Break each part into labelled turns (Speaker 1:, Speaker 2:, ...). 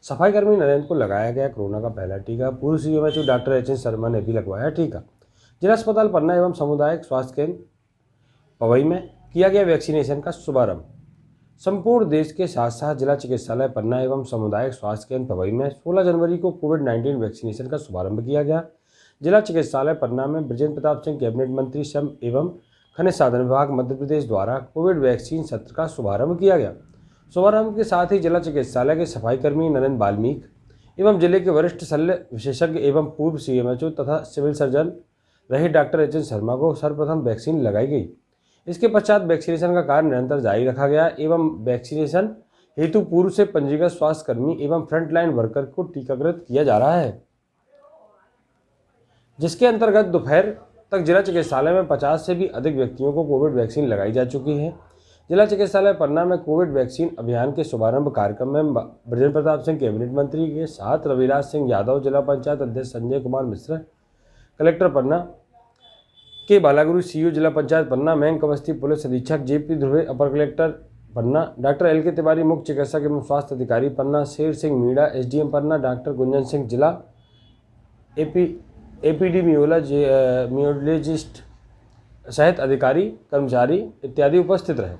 Speaker 1: सफाई कर्मी नरेंद्र को लगाया गया कोरोना का पहला टीका। पूर्व सीएमएचओ डॉक्टर एच.एन. शर्मा ने भी लगवाया टीका। जिला अस्पताल पन्ना एवं सामुदायिक स्वास्थ्य केंद्र पवई में किया गया वैक्सीनेशन का शुभारंभ। संपूर्ण देश के साथ साथ जिला चिकित्सालय पन्ना एवं सामुदायिक स्वास्थ्य केंद्र पवई में 16 जनवरी को कोविड-19 वैक्सीनेशन का शुभारंभ किया गया। जिला चिकित्सालय पन्ना में बृजेंद्र प्रताप सिंह कैबिनेट मंत्री श्रम एवं खनिज साधन विभाग मध्य प्रदेश द्वारा कोविड वैक्सीन सत्र का शुभारंभ किया गया। शुभारंभ के साथ ही जिला चिकित्सालय के सफाई कर्मी नरेंद्र वाल्मीकि एवं जिले के वरिष्ठ शल्य विशेषज्ञ एवं पूर्व सीएमएचओ तथा सिविल सर्जन रहे डॉक्टर एच.एन. शर्मा को सर्वप्रथम वैक्सीन लगाई गई। इसके पश्चात वैक्सीनेशन का कार्य निरंतर जारी रखा गया एवं वैक्सीनेशन हेतु पूर्व से पंजीकृत स्वास्थ्य कर्मी एवं फ्रंटलाइन वर्कर को टीकाकृत किया जा रहा है, जिसके अंतर्गत दोपहर तक जिला चिकित्सालय में 50 से भी अधिक व्यक्तियों को कोविड वैक्सीन लगाई जा चुकी है। जिला चिकित्सालय पन्ना में कोविड वैक्सीन अभियान के शुभारंभ कार्यक्रम में बृजेंद्र प्रताप सिंह कैबिनेट मंत्री के साथ रविराज सिंह यादव, जिला पंचायत अध्यक्ष संजय कुमार मिश्र, कलेक्टर पन्ना के बालागुरु सीईओ जिला पंचायत पन्ना, मैंग अवस्थी पुलिस अधीक्षक जेपी ध्रुवे, अपर कलेक्टर पन्ना, डॉक्टर एल के तिवारी मुख्य चिकित्सक एवं स्वास्थ्य अधिकारी पन्ना, शेर सिंह मीणा एसडीएम पन्ना, डॉक्टर गुंजन सिंह जिला एपिडेमियोलॉजिस्ट सहित अधिकारी कर्मचारी इत्यादि उपस्थित रहे।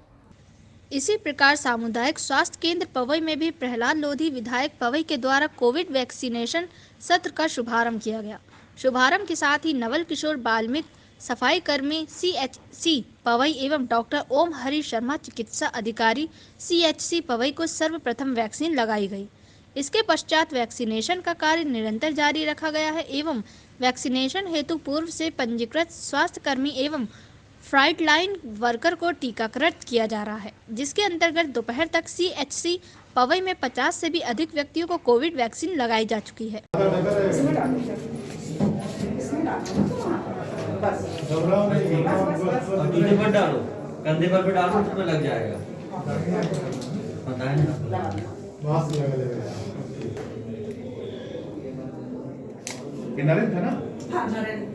Speaker 2: इसी प्रकार सामुदायिक स्वास्थ्य केंद्र पवई में भी प्रहलाद लोधी विधायक पवई के द्वारा कोविड वैक्सीनेशन सत्र का शुभारंभ किया गया। शुभारंभ के साथ ही नवल किशोर वाल्मीकि सफाई कर्मी सीएचसी पवई एवं डॉक्टर ओम हरि शर्मा चिकित्सा अधिकारी सीएचसी पवई को सर्वप्रथम वैक्सीन लगाई गई। इसके पश्चात वैक्सीनेशन का कार्य निरंतर जारी रखा गया है एवं वैक्सीनेशन हेतु पूर्व से पंजीकृत स्वास्थ्य कर्मी एवं फ्रंटलाइन वर्कर को टीकाकृत किया जा रहा है, जिसके अंतर्गत दोपहर तक सीएचसी पवई में 50 से भी अधिक व्यक्तियों को कोविड वैक्सीन लगाई जा चुकी है।
Speaker 3: कंधे पर भी डालो तो लग जाएगा। पता है ना,
Speaker 4: नरेंद्र था ना?
Speaker 5: हाँ, नरेंद्र।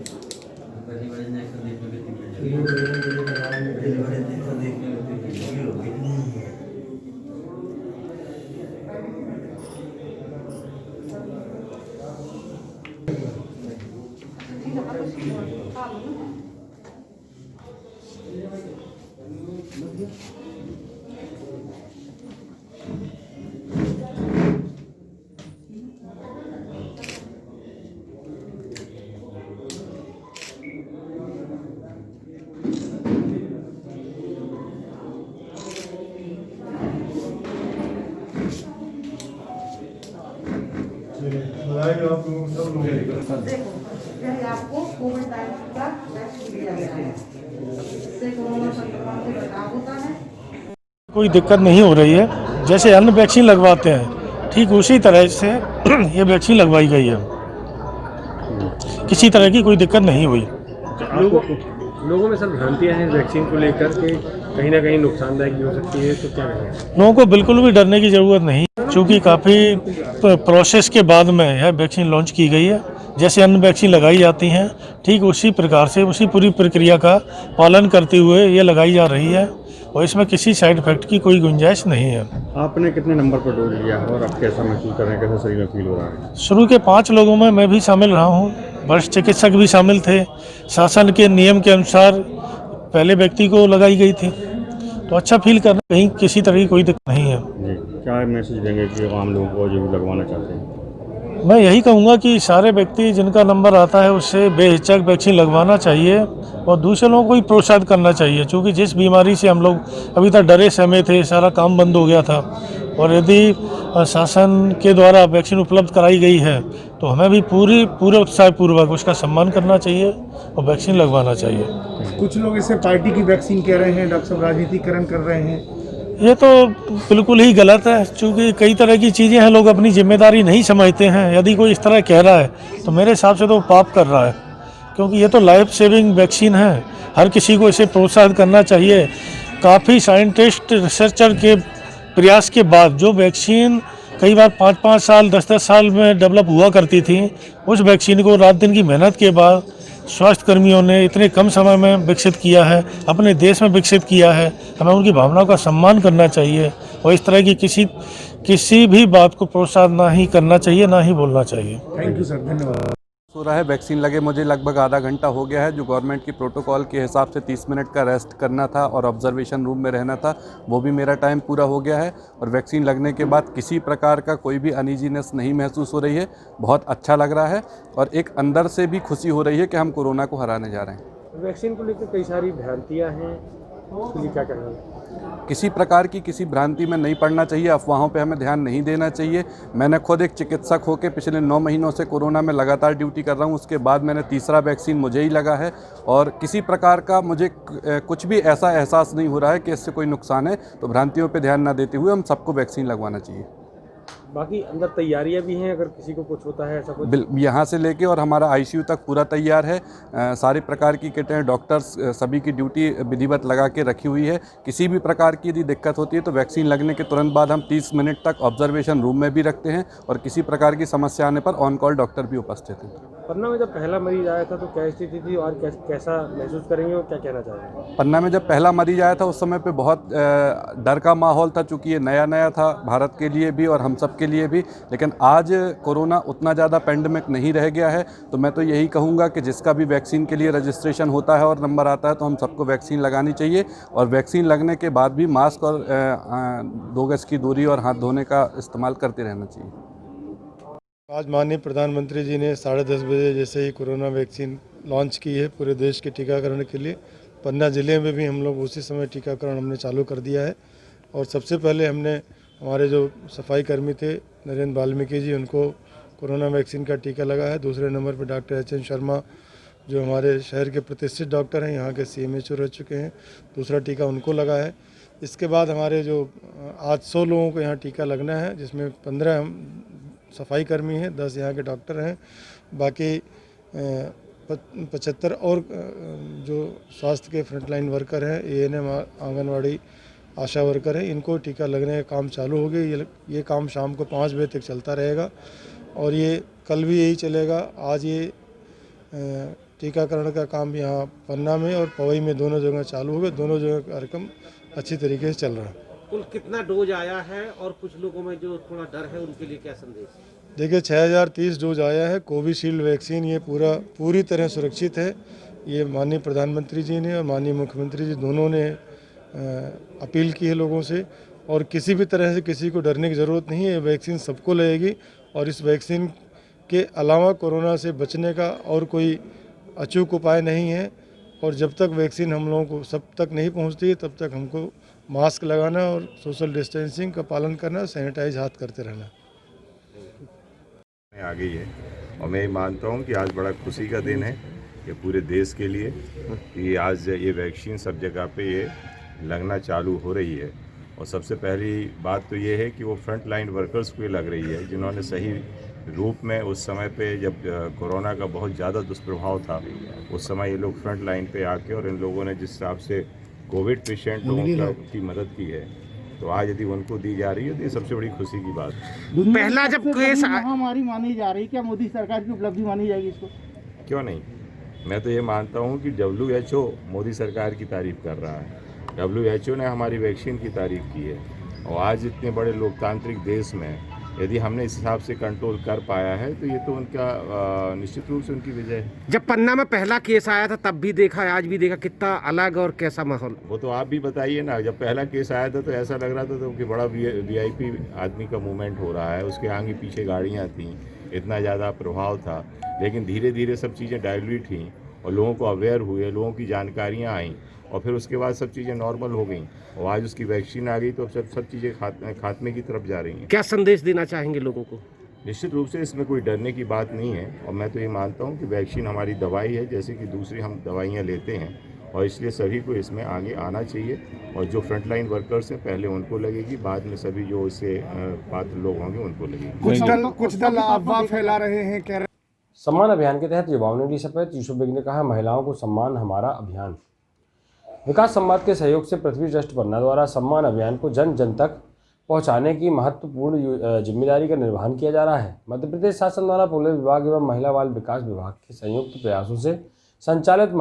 Speaker 5: देखो, यह आपको कोविड का वैक्सीन दिया गया है। इससे कोरोना संक्रमण से बचाव होता है।
Speaker 6: कोई दिक्कत नहीं हो रही है। जैसे अन्य वैक्सीन लगवाते हैं ठीक उसी तरह से ये वैक्सीन लगवाई गई है। किसी तरह की कोई दिक्कत नहीं हुई।
Speaker 1: लोगों में सर भ्रांतियां हैं वैक्सीन को लेकर के कहीं ना कहीं नुकसानदायक भी हो सकती है, तो क्या कहेंगे?
Speaker 6: लोगों को बिल्कुल भी डरने की ज़रूरत नहीं, क्योंकि काफ़ी प्रोसेस के बाद में यह वैक्सीन लॉन्च की गई है। जैसे अन्य वैक्सीन लगाई जाती हैं ठीक उसी प्रकार से उसी पूरी प्रक्रिया का पालन करते हुए ये लगाई जा रही है और इसमें किसी साइड इफेक्ट की कोई गुंजाइश नहीं है।
Speaker 4: आपने कितने नंबर पर डोज लिया और आप कैसा महसूस कर रहे हैं, कैसा शरीर में फील हो रहा है?
Speaker 6: शुरू के 5 लोगों में मैं भी शामिल रहा हूँ, वरिष्ठ चिकित्सक भी शामिल थे। शासन के नियम के अनुसार पहले व्यक्ति को लगाई गई थी, तो अच्छा फील करना, कहीं किसी तरह की कोई दिक्कत नहीं है।
Speaker 4: जी, क्या मैसेज देंगे कि आम लोगों को जो लगवाना चाहते हैं?
Speaker 6: मैं यही कहूँगा कि सारे व्यक्ति जिनका नंबर आता है उससे बेहिचक वैक्सीन लगवाना चाहिए और दूसरे लोगों को भी प्रोत्साहित करना चाहिए, क्योंकि जिस बीमारी से हम लोग अभी तक डरे सहमे थे, सारा काम बंद हो गया था, और यदि शासन के द्वारा वैक्सीन उपलब्ध कराई गई है तो हमें भी पूरे उत्साहपूर्वक उसका सम्मान करना चाहिए और वैक्सीन लगवाना चाहिए।
Speaker 7: कुछ लोग इसे पार्टी की वैक्सीन कह रहे हैं, डॉक्टर साहब राजनीतिकरण कर रहे हैं।
Speaker 6: ये तो बिल्कुल ही गलत है, क्योंकि कई तरह की चीज़ें हैं, लोग अपनी जिम्मेदारी नहीं समझते हैं। यदि कोई इस तरह कह रहा है तो मेरे हिसाब से तो पाप कर रहा है, क्योंकि ये तो लाइफ सेविंग वैक्सीन है। हर किसी को इसे प्रोत्साहित करना चाहिए। काफ़ी साइंटिस्ट रिसर्चर के प्रयास के बाद जो वैक्सीन कई बार 5-5 साल 10-10 साल में डेवलप हुआ करती थी, उस वैक्सीन को रात दिन की मेहनत के बाद स्वास्थ्य कर्मियों ने इतने कम समय में विकसित किया है, अपने देश में विकसित किया है। हमें उनकी भावनाओं का सम्मान करना चाहिए और इस तरह की किसी भी बात को प्रोत्साहन ना ही करना चाहिए, ना ही बोलना चाहिए।
Speaker 7: थैंक यू सर, धन्यवाद।
Speaker 8: हो रहा है। वैक्सीन लगे मुझे लगभग आधा घंटा हो गया है। जो गवर्नमेंट की प्रोटोकॉल के हिसाब से 30 मिनट का रेस्ट करना था और ऑब्जर्वेशन रूम में रहना था, वो भी मेरा टाइम पूरा हो गया है। और वैक्सीन लगने के बाद किसी प्रकार का कोई भी अनईजीनेस नहीं महसूस हो रही है। बहुत अच्छा लग रहा है और एक अंदर से भी खुशी हो रही है कि हम कोरोना को हराने जा रहे हैं।
Speaker 1: वैक्सीन को लेकर कई सारी भ्रांतियां हैं, उसके लिए क्या कहना है?
Speaker 8: किसी प्रकार की किसी भ्रांति में नहीं पड़ना चाहिए, अफवाहों पे हमें ध्यान नहीं देना चाहिए। मैंने खुद एक चिकित्सक होकर पिछले 9 महीनों से कोरोना में लगातार ड्यूटी कर रहा हूं। उसके बाद मैंने तीसरा वैक्सीन मुझे ही लगा है और किसी प्रकार का मुझे कुछ भी ऐसा एहसास नहीं हो रहा है कि इससे कोई नुकसान है। तो भ्रांतियों पे ध्यान ना देते हुए हम सबको वैक्सीन लगवाना चाहिए।
Speaker 1: बाकी अंदर तैयारियां भी हैं, अगर किसी को कुछ होता है ऐसा कुछ?
Speaker 8: यहाँ से लेके और हमारा आईसीयू तक पूरा तैयार है। सारी प्रकार की किटें, डॉक्टर्स सभी की ड्यूटी विधिवत लगा के रखी हुई है। किसी भी प्रकार की यदि दिक्कत होती है तो वैक्सीन लगने के तुरंत बाद हम 30 मिनट तक ऑब्जर्वेशन रूम में भी रखते हैं और किसी प्रकार की समस्या आने पर ऑन कॉल डॉक्टर भी उपस्थित हैं।
Speaker 1: पन्ना में जब पहला मरीज आया था तो क्या स्थिति थी और कैसा महसूस करेंगे और क्या कहना चाहेंगे?
Speaker 8: पन्ना में जब पहला मरीज आया था उस समय पे बहुत डर का माहौल था, चूँकि ये नया नया था भारत के लिए भी और हम सब के लिए भी। लेकिन आज कोरोना उतना ज़्यादा पेंडेमिक नहीं रह गया है। तो मैं तो यही कहूँगा कि जिसका भी वैक्सीन के लिए रजिस्ट्रेशन होता है और नंबर आता है तो हम सबको वैक्सीन लगानी चाहिए और वैक्सीन लगने के बाद भी मास्क और 2 गज की दूरी और हाथ धोने का इस्तेमाल करते रहना चाहिए।
Speaker 6: आज माननीय प्रधानमंत्री जी ने 10:30 बजे जैसे ही कोरोना वैक्सीन लॉन्च की है पूरे देश के टीकाकरण के लिए, पन्ना ज़िले में भी हम लोग उसी समय टीकाकरण हमने चालू कर दिया है। और सबसे पहले हमने हमारे जो सफाई कर्मी थे नरेंद्र वाल्मीकि जी, उनको कोरोना वैक्सीन का टीका लगाया है। दूसरे नंबर पर डॉक्टर HN शर्मा जो हमारे शहर के प्रतिष्ठित डॉक्टर हैं, यहाँ के CMHO रह चुके हैं, दूसरा टीका उनको लगा है। इसके बाद हमारे जो आज 100 लोगों को यहाँ टीका लगना है, जिसमें 15 सफाई कर्मी हैं, 10 यहाँ के डॉक्टर हैं, बाकी 75 और जो स्वास्थ्य के फ्रंटलाइन वर्कर हैं, ANM आंगनवाड़ी आशा वर्कर हैं, इनको टीका लगने का काम चालू हो गया। ये काम शाम को 5 बजे तक चलता रहेगा और ये कल भी यही चलेगा। आज ये टीकाकरण का काम यहाँ पन्ना में और पवई में दोनों जगह चालू हो गए। दोनों जगह कार्यक्रम अच्छी तरीके से चल रहा है।
Speaker 9: कुल कितना डोज आया है और कुछ लोगों में जो थोड़ा डर है उनके लिए क्या संदेश?
Speaker 6: देखिए 6030 डोज आया है। कोविशील्ड वैक्सीन ये पूरी तरह सुरक्षित है। ये माननीय प्रधानमंत्री जी ने और माननीय मुख्यमंत्री जी दोनों ने अपील की है लोगों से, और किसी भी तरह से किसी को डरने की ज़रूरत नहीं है। ये वैक्सीन सबको लगेगी और इस वैक्सीन के अलावा कोरोना से बचने का और कोई अचूक उपाय नहीं है। और जब तक वैक्सीन हम लोगों को सब तक नहीं पहुंचती है तब तक हमको मास्क लगाना और सोशल डिस्टेंसिंग का पालन करना, सैनिटाइज हाथ करते रहना।
Speaker 10: आ गई है और मैं मानता हूँ कि आज बड़ा खुशी का दिन है कि पूरे देश के लिए कि आज ये वैक्सीन सब जगह पे ये लगना चालू हो रही है। और सबसे पहली बात तो ये है कि वो फ्रंट लाइन वर्कर्स को लग रही है, जिन्होंने सही रूप में उस समय पे जब कोरोना का बहुत ज़्यादा दुष्प्रभाव था, उस समय ये लोग फ्रंट लाइन पे आके और इन लोगों ने जिस हिसाब से कोविड पेशेंट लोगों की मदद की है, तो आज यदि उनको दी जा रही है तो ये सबसे बड़ी खुशी की बात है।
Speaker 9: पहला जब केस
Speaker 7: महामारी मानी जा रही, क्या मोदी सरकार की उपलब्धि मानी जाएगी इसको?
Speaker 10: क्यों नहीं, मैं तो ये मानता हूँ कि WHO मोदी सरकार की तारीफ़ कर रहा है। WHO ने हमारी वैक्सीन की तारीफ़ की है और आज इतने बड़े लोकतांत्रिक देश में यदि हमने इस हिसाब से कंट्रोल कर पाया है तो ये तो उनका निश्चित रूप से उनकी वजह है।
Speaker 9: जब पन्ना में पहला केस आया था तब भी देखा, आज भी देखा, कितना अलग और कैसा माहौल?
Speaker 10: वो तो आप भी बताइए ना। जब पहला केस आया था तो ऐसा लग रहा था तो कि बड़ा VIP आदमी का मूवमेंट हो रहा है, उसके आगे पीछे गाड़ियाँ थीं, इतना ज़्यादा प्रभाव था। लेकिन धीरे धीरे सब चीज़ें डाइल्यूट हुई और लोगों को अवेयर हुए, लोगों की जानकारियाँ आईं और फिर उसके बाद सब चीज़ें नॉर्मल हो गई और आज उसकी वैक्सीन आ गई तो अब सब चीज़ें खात्मे की तरफ जा रही हैं।
Speaker 9: क्या संदेश देना चाहेंगे लोगों को?
Speaker 10: निश्चित रूप से इसमें कोई डरने की बात नहीं है और मैं तो ये मानता हूँ कि वैक्सीन हमारी दवाई है, जैसे कि दूसरी हम दवाइयाँ लेते हैं, और इसलिए सभी को इसमें आगे आना चाहिए। और जो फ्रंटलाइन वर्कर्स हैं पहले उनको लगेगी, बाद में सभी जो इससे पात्र लोग होंगे उनको लगेगी।
Speaker 7: कुछ दल अफवाह फैला रहे हैं, कह रहे
Speaker 1: सम्मान अभियान के तहत युवाओं ने ली शपथ। यूसुफ बेग ने कहा, महिलाओं को सम्मान हमारा अभियान। विकास संवाद के सहयोग से पृथ्वी ट्रस्ट पन्ना द्वारा सम्मान अभियान को जन जन तक पहुंचाने की महत्वपूर्ण जिम्मेदारी का निर्वहन किया जा रहा है। मध्य प्रदेश शासन द्वारा पुलिस विभाग एवं महिला बाल विकास विभाग के संयुक्त प्रयासों से संचालित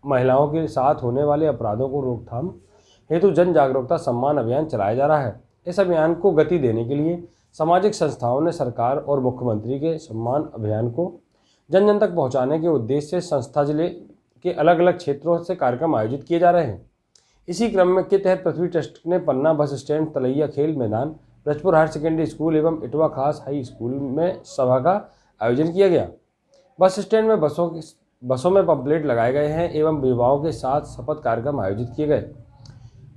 Speaker 1: महिलाओं के साथ होने वाले अपराधों को रोकथाम हेतु जन जागरूकता सम्मान अभियान चलाया जा रहा है। इस अभियान को गति देने के लिए सामाजिक संस्थाओं ने सरकार और मुख्यमंत्री के सम्मान अभियान को जन जन तक पहुंचाने के उद्देश्य से संस्था जिले के अलग अलग क्षेत्रों से कार्यक्रम आयोजित किए जा रहे हैं। इसी क्रम के तहत पृथ्वी ट्रस्ट ने पन्ना बस स्टैंड, तलैया खेल मैदान, ब्रजपुर हायर सेकेंडरी स्कूल एवं इटवा खास हाई स्कूल में सभा का आयोजन किया गया। बस स्टैंड में बसों में पंपलेट लगाए गए हैं एवं विवाहों के साथ शपथ कार्यक्रम आयोजित किए गए।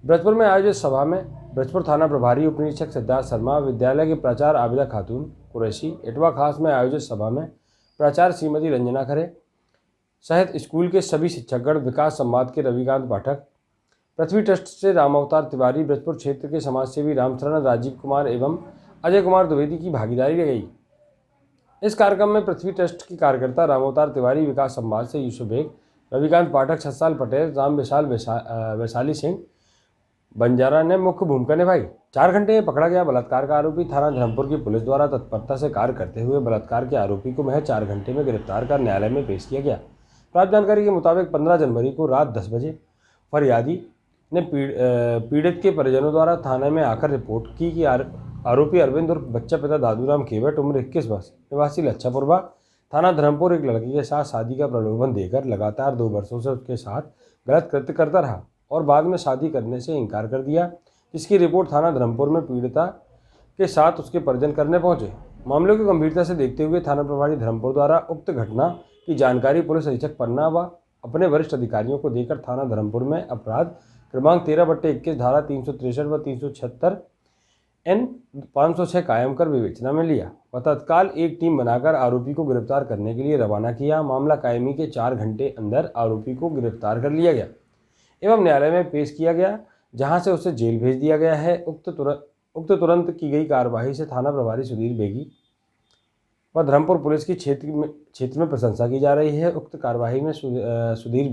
Speaker 1: ब्रजपुर में आयोजित सभा में ब्रजपुर थाना प्रभारी उप निरीक्षक सिद्धार्थ शर्मा, विद्यालय के प्राचार्य आबिदा खातून कुरैशी, इटवा खास में आयोजित सभा में प्राचार्य श्रीमती रंजना खरे सहित स्कूल के सभी शिक्षकगण, विकास संवाद के रविकांत पाठक, पृथ्वी ट्रस्ट से राम अवतार तिवारी, ब्रजपुर क्षेत्र के समाजसेवी रामचरण, राजीव कुमार एवं अजय कुमार द्विवेदी की भागीदारी रही। इस कार्यक्रम में पृथ्वी ट्रस्ट के कार्यकर्ता राम अवतार तिवारी, विकास संवाद से यूसुफ बेग, रविकांत पाठक, सतसाल पटेल, राम विशाल वैशाली सिंह बंजारा ने मुख्य भूमिका निभाई। 4 घंटे में पकड़ा गया बलात्कार का आरोपी। थाना धर्मपुर की पुलिस द्वारा तत्परता से कार्य करते हुए बलात्कार के आरोपी को महज 4 घंटे में गिरफ्तार कर न्यायालय में पेश किया गया। प्राप्त जानकारी के मुताबिक 15 जनवरी को रात 10 बजे फरियादी ने पीड़ित के परिजनों द्वारा थाने में आकर रिपोर्ट की कि आरोपी अरविंद उर्फ बच्चा पिता दादूराम केवट उम्र 21 वर्ष निवासी लच्छापुरवा थाना धर्मपुर एक लड़की के साथ शादी का प्रलोभन देकर लगातार 2 वर्षों से उसके साथ गलत कृत्य करता रहा और बाद में शादी करने से इनकार कर दिया, जिसकी रिपोर्ट थाना धर्मपुर में पीड़िता के साथ उसके परिजन करने पहुंचे। मामले को गंभीरता से देखते हुए थाना प्रभारी धर्मपुर द्वारा उक्त घटना की जानकारी पुलिस अधीक्षक पन्ना व अपने वरिष्ठ अधिकारियों को देकर थाना धर्मपुर में अपराध क्रमांक 13/21 धारा 363 व 376 N 506 कायम कर विवेचना में लिया व तत्काल एक टीम बनाकर आरोपी को गिरफ्तार करने के लिए रवाना किया। मामला कायमी के 4 घंटे अंदर आरोपी को गिरफ्तार कर लिया गया एवं न्यायालय में पेश किया गया, जहां से उसे जेल भेज दिया गया है। उक्त तुरंत की गई कार्रवाई से थाना प्रभारी सुधीर बेगी व धर्मपुर पुलिस की क्षेत्र में प्रशंसा की जा रही है। उक्त कार्रवाई में सुधीर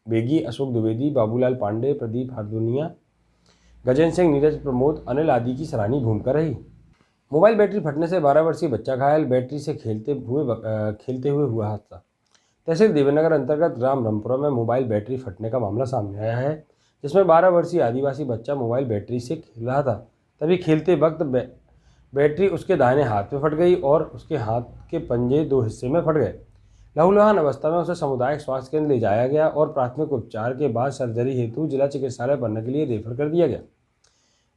Speaker 1: बेगी, अशोक द्विवेदी, बाबूलाल पांडे, प्रदीप हरदुनिया, गजेंद्र सिंह, नीरज, प्रमोद, अनिल आदि की सराहनीय भूमिका रही। मोबाइल बैटरी फटने से 12 वर्षीय बच्चा घायल, बैटरी से खेलते हुए हुआ हादसा। तहसील देवेंद्रनगर अंतर्गत ग्राम रामपुरा में मोबाइल बैटरी फटने का मामला सामने आया है, जिसमें 12 वर्षीय आदिवासी बच्चा मोबाइल बैटरी से खेल रहा था। तभी खेलते वक्त बैटरी उसके दाहिने हाथ में फट गई और उसके हाथ के पंजे 2 हिस्से में फट गए। लहूलुहान अवस्था में उसे सामुदायिक स्वास्थ्य केंद्र ले जाया गया और प्राथमिक उपचार के बाद सर्जरी हेतु जिला चिकित्सालय पन्ना के लिए रेफर कर दिया गया।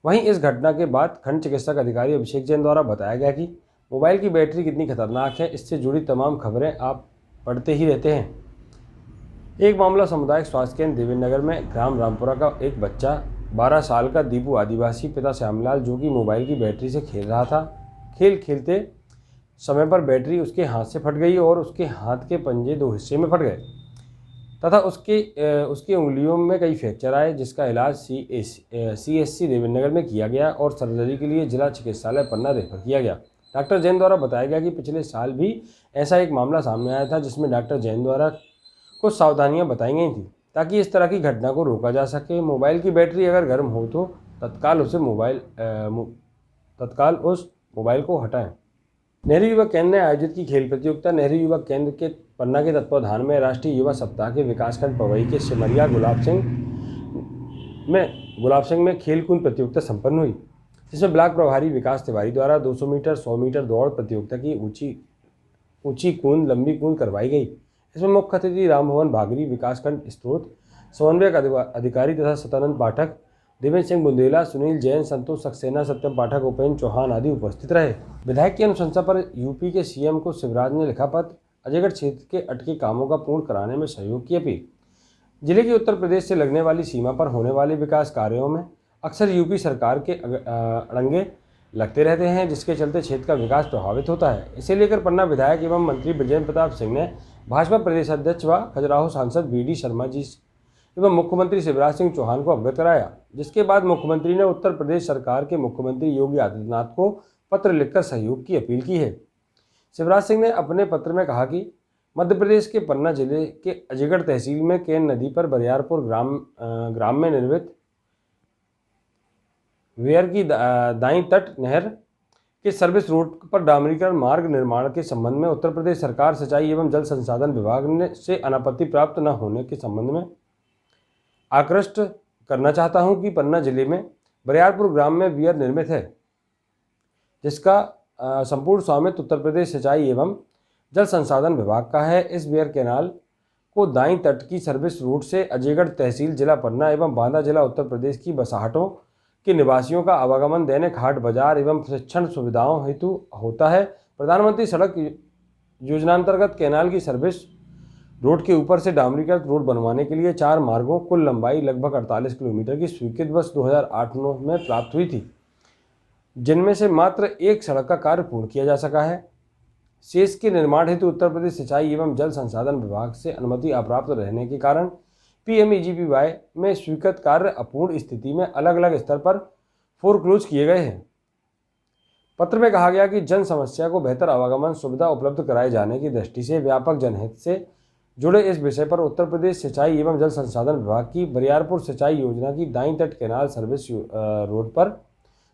Speaker 1: वहीं इस घटना के बाद खंड चिकित्सक अधिकारी अभिषेक जैन द्वारा बताया गया कि मोबाइल की बैटरी कितनी खतरनाक है, इससे जुड़ी तमाम खबरें आप पढ़ते ही रहते हैं। एक मामला सामुदायिक स्वास्थ्य केंद्र देवेंद्रनगर में ग्राम रामपुरा का एक बच्चा 12 साल का दीपू आदिवासी, पिता श्यामलाल, जो कि मोबाइल की बैटरी से खेल रहा था। खेलते समय पर बैटरी उसके हाथ से फट गई और उसके हाथ के पंजे 2 हिस्से में फट गए तथा उसकी उंगलियों में कई फ्रैक्चर आए, जिसका इलाज CSC देवेंद्रनगर में किया गया और सर्जरी के लिए जिला चिकित्सालय पन्ना रेफर किया गया। डॉक्टर जैन द्वारा बताया गया कि पिछले साल भी ऐसा एक मामला सामने आया था, जिसमें डॉक्टर जैन द्वारा कुछ सावधानियां बताई गई थी ताकि इस तरह की घटना को रोका जा सके। मोबाइल की बैटरी अगर गर्म हो तो तत्काल उस मोबाइल को हटाएं। नेहरू युवा केंद्र ने आयोजित की खेल प्रतियोगिता। नेहरू युवा केंद्र के पन्ना के तत्वाधान में राष्ट्रीय युवा सप्ताह के विकासखंड पवई के सिमरिया गुलाब सिंह में खेलकूद प्रतियोगिता संपन्न हुई, जिसमें ब्लॉक प्रभारी विकास तिवारी द्वारा 200 मीटर, 100 मीटर दौड़ प्रतियोगिता की ऊंची कूद, लंबी कूद करवाई गई। इसमें मुख्य अतिथि रामभवन भागरी, विकासखंड स्रोत समन्वयक अधिकारी तथा सतानंद पाठक, देवेंद्र सिंह बुंदेला, सुनील जैन, संतोष सक्सेना, सत्यम पाठक, उपेंद्र चौहान आदि उपस्थित रहे। विधायक की अनुशंसा पर यूपी के CM को शिवराज ने लिखा पत्र, अजयगढ़ क्षेत्र के अटके कामों का पूर्ण कराने में सहयोग की अपील। जिले की उत्तर प्रदेश से लगने वाली सीमा पर होने वाले विकास कार्यों में अक्सर यूपी सरकार के अड़ंगे लगते रहते हैं, जिसके चलते क्षेत्र का विकास प्रभावित होता है। इसे लेकर पन्ना विधायक एवं मंत्री बृजेंद्र प्रताप सिंह ने भाजपा प्रदेश अध्यक्ष व खजुराहो सांसद BD शर्मा जी एवं मुख्यमंत्री शिवराज सिंह चौहान को अवगत कराया, जिसके बाद मुख्यमंत्री ने उत्तर प्रदेश सरकार के मुख्यमंत्री योगी आदित्यनाथ को पत्र लिखकर सहयोग की अपील की है। शिवराज सिंह ने अपने पत्र में कहा कि मध्य प्रदेश के पन्ना जिले के अजयगढ़ तहसील में केन नदी पर बरियारपुर ग्राम में निर्मित वेयर की दाईं तट नहर कि सर्विस रोड पर डामरीकरण मार्ग निर्माण के संबंध में उत्तर प्रदेश सरकार सिंचाई एवं जल संसाधन विभाग से अनापत्ति प्राप्त न होने के संबंध में आकृष्ट करना चाहता हूं कि पन्ना जिले में बरियारपुर ग्राम में वियर निर्मित है, जिसका संपूर्ण स्वामित्व उत्तर प्रदेश सिंचाई एवं जल संसाधन विभाग का है। इस वियर कैनाल को दाईं तट की सर्विस रूट से अजयगढ़ तहसील जिला पन्ना एवं बांदा जिला उत्तर प्रदेश की बसाहटों के निवासियों का आवागमन दैनिक हाट बाजार एवं प्रशिक्षण सुविधाओं हेतु होता है। प्रधानमंत्री सड़क योजनांतर्गत कैनाल की सर्विस रोड के ऊपर से डामरीकृत रोड बनवाने के लिए 4 मार्गों कुल लंबाई लगभग 48 किलोमीटर की स्वीकृत वर्ष 2008-9 में प्राप्त हुई थी, जिनमें से मात्र एक सड़क का कार्य पूर्ण किया जा सका है। शेष के निर्माण हेतु उत्तर प्रदेश सिंचाई एवं जल संसाधन विभाग से अनुमति अप्राप्त रहने के कारण PMEGPY में स्वीकृत कार्य अपूर्ण स्थिति में अलग अलग स्तर पर फोरक्लोज किए गए हैं। पत्र में कहा गया कि जन समस्या को बेहतर आवागमन सुविधा उपलब्ध कराए जाने की दृष्टि से व्यापक जनहित से जुड़े इस विषय पर उत्तर प्रदेश सिंचाई एवं जल संसाधन विभाग की बरियारपुर सिंचाई योजना की दाईं तट कैनाल सर्विस रोड पर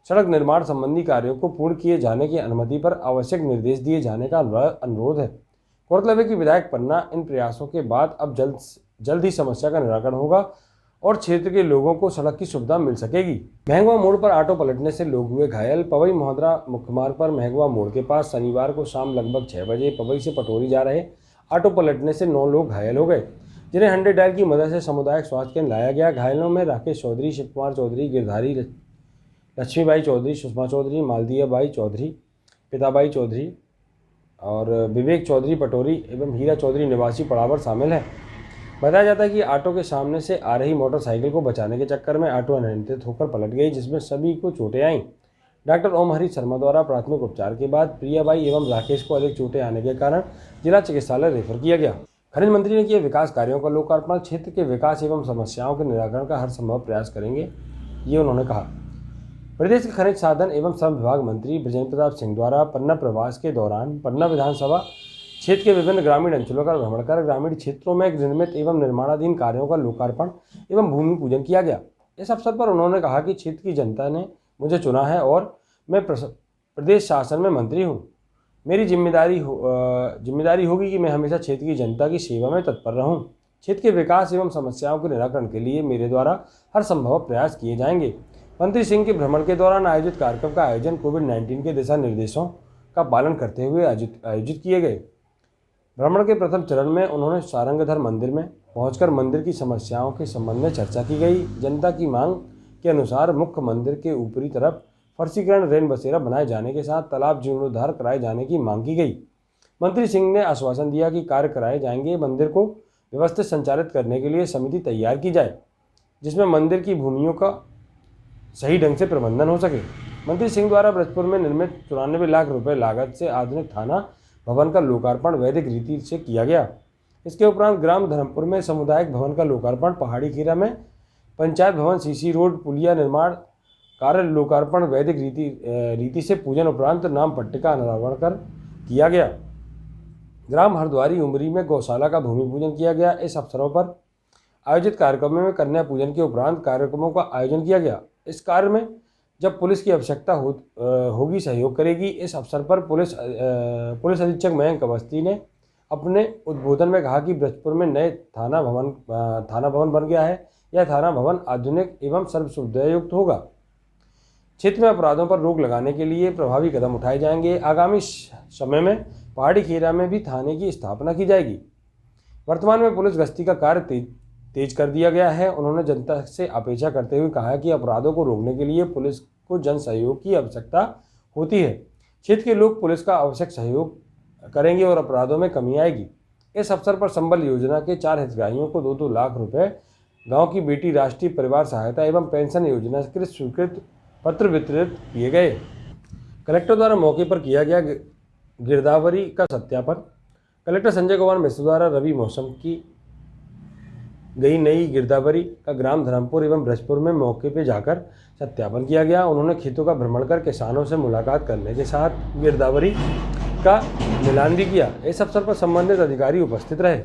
Speaker 1: सड़क निर्माण संबंधी कार्यों को पूर्ण किए जाने की अनुमति पर आवश्यक निर्देश दिए जाने का अनुरोध है। गौरतलब है कि विधायक पन्ना इन प्रयासों के बाद अब जल्द ही समस्या का निराकरण होगा और क्षेत्र के लोगों को सड़क की सुविधा मिल सकेगी। महंगवा मोड़ पर ऑटो पलटने से लोग हुए घायल। पवई मोहद्रा मुख्य मार्ग पर महंगवा मोड़ के पास शनिवार को शाम लगभग 6 बजे पवई से पटोरी जा रहे ऑटो पलटने से 9 लोग घायल हो गए, जिन्हें 100 डायल की मदद से सामुदायिक स्वास्थ्य केंद्र लाया गया। घायलों में राकेश चौधरी, शिव कुमार चौधरी, गिरधारी, लक्ष्मीबाई चौधरी, सुषमा चौधरी, मालदीया बाई चौधरी, पिताबाई चौधरी और विवेक चौधरी पटोरी एवं हीरा चौधरी निवासी पड़ावर शामिल हैं। बताया जाता है कि ऑटो के सामने से आ रही मोटरसाइकिल को बचाने के चक्कर में ऑटो अनियंत्रित होकर पलट गई, जिसमें सभी को चोटें आईं। डॉक्टर ओम हरी शर्मा द्वारा प्राथमिक उपचार के बाद प्रियाबाई एवं राकेश को अधिक चोटें आने के कारण जिला चिकित्सालय रेफर किया गया। खनिज मंत्री ने किए विकास कार्यों का लोकार्पण। क्षेत्र के विकास एवं समस्याओं के निराकरण का हर संभव प्रयास करेंगे, ये उन्होंने कहा। प्रदेश के खनिज साधन एवं श्रम विभाग मंत्री बृजेंद्र प्रताप सिंह द्वारा पन्ना प्रवास के दौरान पन्ना विधानसभा क्षेत्र के विभिन्न ग्रामीण अंचलों का भ्रमण कर ग्रामीण क्षेत्रों में निर्मित एवं निर्माणाधीन कार्यों का लोकार्पण एवं भूमि पूजन किया गया। इस अवसर पर उन्होंने कहा कि क्षेत्र की जनता ने मुझे चुना है और मैं प्रदेश शासन में मंत्री हूँ। मेरी जिम्मेदारी होगी कि मैं हमेशा क्षेत्र की जनता की सेवा में तत्पर रहूँ। क्षेत्र के विकास एवं समस्याओं के निराकरण के लिए मेरे द्वारा हर संभव प्रयास किए जाएंगे। मंत्री सिंह के भ्रमण के दौरान आयोजित कार्यक्रम का आयोजन कोविड-19 के दिशा निर्देशों का पालन करते हुए आयोजित किए गए। भ्रमण के प्रथम चरण में उन्होंने सारंगधर मंदिर में पहुंचकर मंदिर की समस्याओं के संबंध में चर्चा की गई। जनता की मांग के अनुसार मुख्य मंदिर के ऊपरी तरफ फर्शीकरण, रेन बसेरा बनाए जाने के साथ तालाब जीर्णोद्धार कराए जाने की मांग की गई। मंत्री सिंह ने आश्वासन दिया कि कार्य कराए जाएंगे। मंदिर को व्यवस्थित संचालित करने के लिए समिति तैयार की जाए, जिसमें मंदिर की भूमियों का सही ढंग से प्रबंधन हो सके। मंत्री सिंह द्वारा ब्रजपुर में निर्मित 94 लाख रुपए लागत से आधुनिक थाना भवन का लोकार्पण वैदिक रीति से किया गया। इसके उपरांत ग्राम धर्मपुर में सामुदायिक भवन का लोकार्पण, पहाड़ी खीरा में पंचायत भवन सीसी रोड पुलिया निर्माण कार्य लोकार्पण वैदिक रीति से पूजन उपरांत नाम पट्टिका का अनावरण कर किया गया। ग्राम हरद्वारी उमरी में गौशाला का भूमि पूजन किया गया। इस अवसरों पर आयोजित कार्यक्रमों में कन्या पूजन के उपरांत कार्यक्रमों का आयोजन किया गया। इस कार्य में जब पुलिस की आवश्यकता होगी सहयोग करेगी। इस अवसर पर पुलिस अधीक्षक मयंक अवस्थी ने अपने उद्बोधन में कहा कि ब्रजपुर में नए थाना भवन बन गया है। यह थाना भवन आधुनिक एवं सर्व सुविधायुक्त होगा। क्षेत्र में अपराधों पर रोक लगाने के लिए प्रभावी कदम उठाए जाएंगे। आगामी समय में पहाड़ी खीरा में भी थाने की स्थापना की जाएगी। वर्तमान में पुलिस गश्ती का कार्य तेज कर दिया गया है। उन्होंने जनता से अपेक्षा करते हुए कहा कि अपराधों को रोकने के लिए पुलिस को जन सहयोग की आवश्यकता होती है। क्षेत्र के लोग पुलिस का आवश्यक सहयोग करेंगे और अपराधों में कमी आएगी। इस अवसर पर संबल योजना के 4 हितग्राहियों को 2-2 लाख रुपए, गांव की बेटी राष्ट्रीय परिवार सहायता एवं पेंशन योजना के स्वीकृत पत्र वितरित किए गए। कलेक्टर द्वारा मौके पर किया गया गिरदावरी का सत्यापन। कलेक्टर संजय कुमार मिश्र द्वारा रबी मौसम की गई नई गिरदावरी का ग्राम धर्मपुर एवं ब्रजपुर में मौके पर जाकर सत्यापन किया गया। उन्होंने खेतों का भ्रमण कर किसानों से मुलाकात करने के साथ गिरदावरी का मिलान भी किया। इस अवसर पर संबंधित अधिकारी उपस्थित रहे।